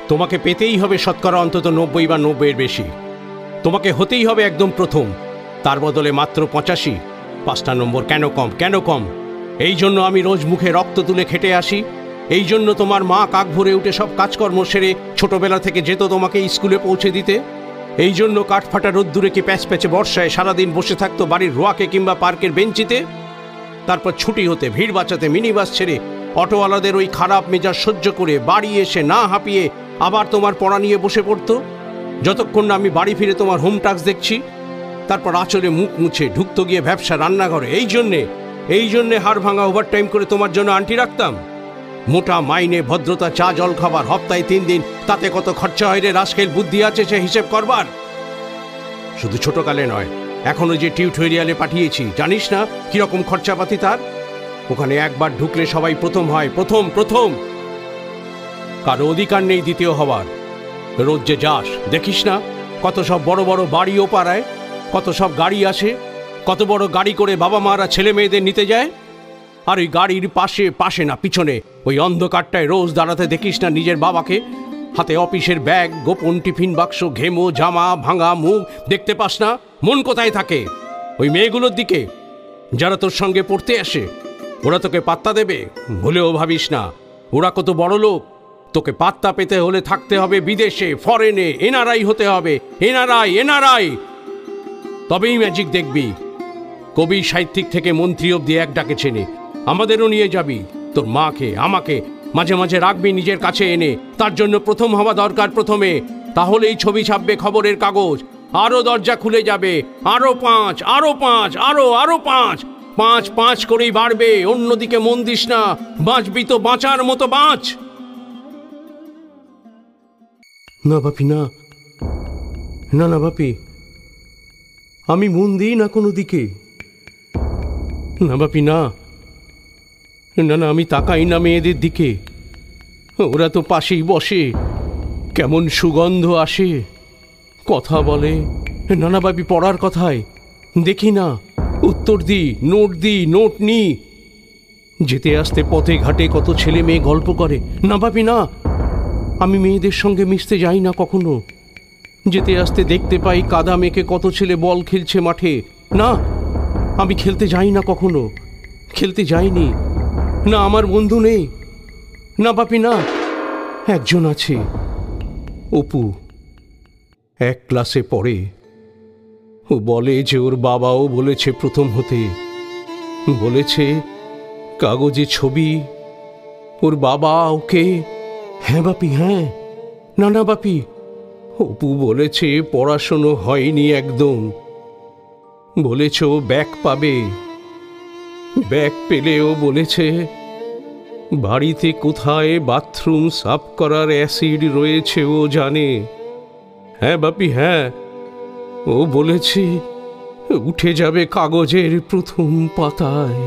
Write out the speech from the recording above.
তোমাকে পেতেই হবে শতকরা অন্তত 90 বা 90-এর বেশি। তোমাকে হতেই হবে একদম প্রথম, তার বদলে মাত্র 85। 5টা নম্বর কেন কম, কেন কম? এই জন্য আমি রোজ মুখে রক্ত তুলে খেটে আসি। এই জন্য তোমার মা কাক ভরে উঠে সব কাজকর্ম সেরে ছোটবেলা থেকে যেত তোমাকে স্কুলে পৌঁছে দিতে। এই জন্য কাঠফাটা রোদ্দুরে কি প্যাচ প্যাচে বর্ষায় সারাদিন বসে থাকতো বাড়ির রোয়াকে কিংবা পার্কের বেঞ্চিতে। তারপর ছুটি হতে ভিড় বাঁচাতে মিনি বাস ছেড়ে অটোওয়ালাদের ওই খারাপ মেজাজ সহ্য করে বাড়ি এসে না হাঁপিয়ে আবার তোমার পড়া নিয়ে বসে পড়তো, যতক্ষণ না আমি বাড়ি ফিরে তোমার হোম টাস্ক দেখছি। তারপর আঁচলে মুখ মুছে ঢুকতো গিয়ে ব্যবসা রান্নাঘরে। এই জন্যে হাড় ভাঙা ওভারটাইম করে তোমার জন্য আন্টি রাখতাম। মোটা মাইনে, ভদ্রতা, চা জল খাবার, হপ্তায় 3 দিন, তাতে কত খরচা হয় রে রাস্কেল? বুদ্ধি আছে সে হিসেব করবার? শুধু ছোটকালে নয়, এখনো যে টিউটোরিয়ালে পাঠিয়েছি, জানিস না কিরকম খরচাপাতি তার? ওখানে একবার ঢুকলে সবাই প্রথম হয়, প্রথম প্রথম। কারো অধিকার নেই দ্বিতীয় হওয়ার। রোজ যে যাস দেখিস না কত সব বড় বড় বাড়ি ও পাড়ায়, কত সব গাড়ি আসে, কত বড় গাড়ি করে বাবা মারা ছেলে মেয়েদের নিতে যায়। আর ওই গাড়ির পাশে না পিছনে ওই অন্ধকারটায় রোজ দাঁড়াতে দেখিস না নিজের বাবাকে? হাতে অফিসের ব্যাগ, গোপন টিফিন বাক্স, ঘেমো জামা, ভাঙা মুখ, দেখতে পাস না? মন কোথায় থাকে? ওই মেয়েগুলোর দিকে যারা তোর সঙ্গে পড়তে আসে। ওরা তোকে পাত্তা দেবে ভুলেও ভাবিস না। ওরা কত বড় লোক। তোকে পাত্তা পেতে হলে থাকতে হবে বিদেশে, ফরেনে, এনআরআই হতে হবে। এনআরআই তবেই ম্যাজিক দেখবি। কবি সাহিত্যিক থেকে মন্ত্রী অব্দি এক ডাকে চেনে। আমাদেরও নিয়ে যাবি, তোর মাকে আমাকে মাঝে মাঝে রাখবি নিজের কাছে এনে। তার জন্য প্রথম হওয়া দরকার প্রথমে, তাহলেই ছবি ছাপবে খবরের কাগজ। আরো দরজা খুলে যাবে, আরো 5, আরো 5, আরো 5, 5 করেই বাড়বে। অন্যদিকে মন দিস না, বাঁচবি তো বাঁচার মতো বাঁচ। না বাপি, না না না বাপি, আমি মন দিই না কোনো দিকে। না বাপি, না না না, আমি তাকাই না মেয়েদের দিকে। ওরা তো পাশেই বসে, কেমন সুগন্ধ আসে, কথা বলে। না না বাপি, পড়ার কথায় দেখি না, উত্তর দিই, নোট নি। যেতে আসতে পথে ঘাটে কত ছেলে মেয়ে গল্প করে। না বাপি না, আমি মেয়েদের সঙ্গে মিশতে যাই না কখনো। যেতে আসতে দেখতে পাই কাদা মেখে কত ছেলে বল খেলছে মাঠে। না, আমি খেলতে যাই না কখনো, খেলতে যাইনি। না, আমার বন্ধু নেই। না বাপি না, একজন আছে, অপু, 1 ক্লাসে পড়ে। ও বলে যে ওর বাবাও বলেছে প্রথম হতে, বলেছে কাগজে ছবি, ওর বাবা ওকে। হ্যাঁ বাপি, হ্যাঁ। না না বাপি, অপু বলেছে পড়াশোনা হয়নি একদম। বলেছে ও ব্যাক পাবে। ব্যাক পেলেও বলেছে বাড়িতে কোথায় বাথরুম সাফ করার অ্যাসিড রয়েছে ও জানে। হ্যাঁ বাপি, হ্যাঁ। ও বলেছে উঠে যাবে কাগজের প্রথম পাতায়।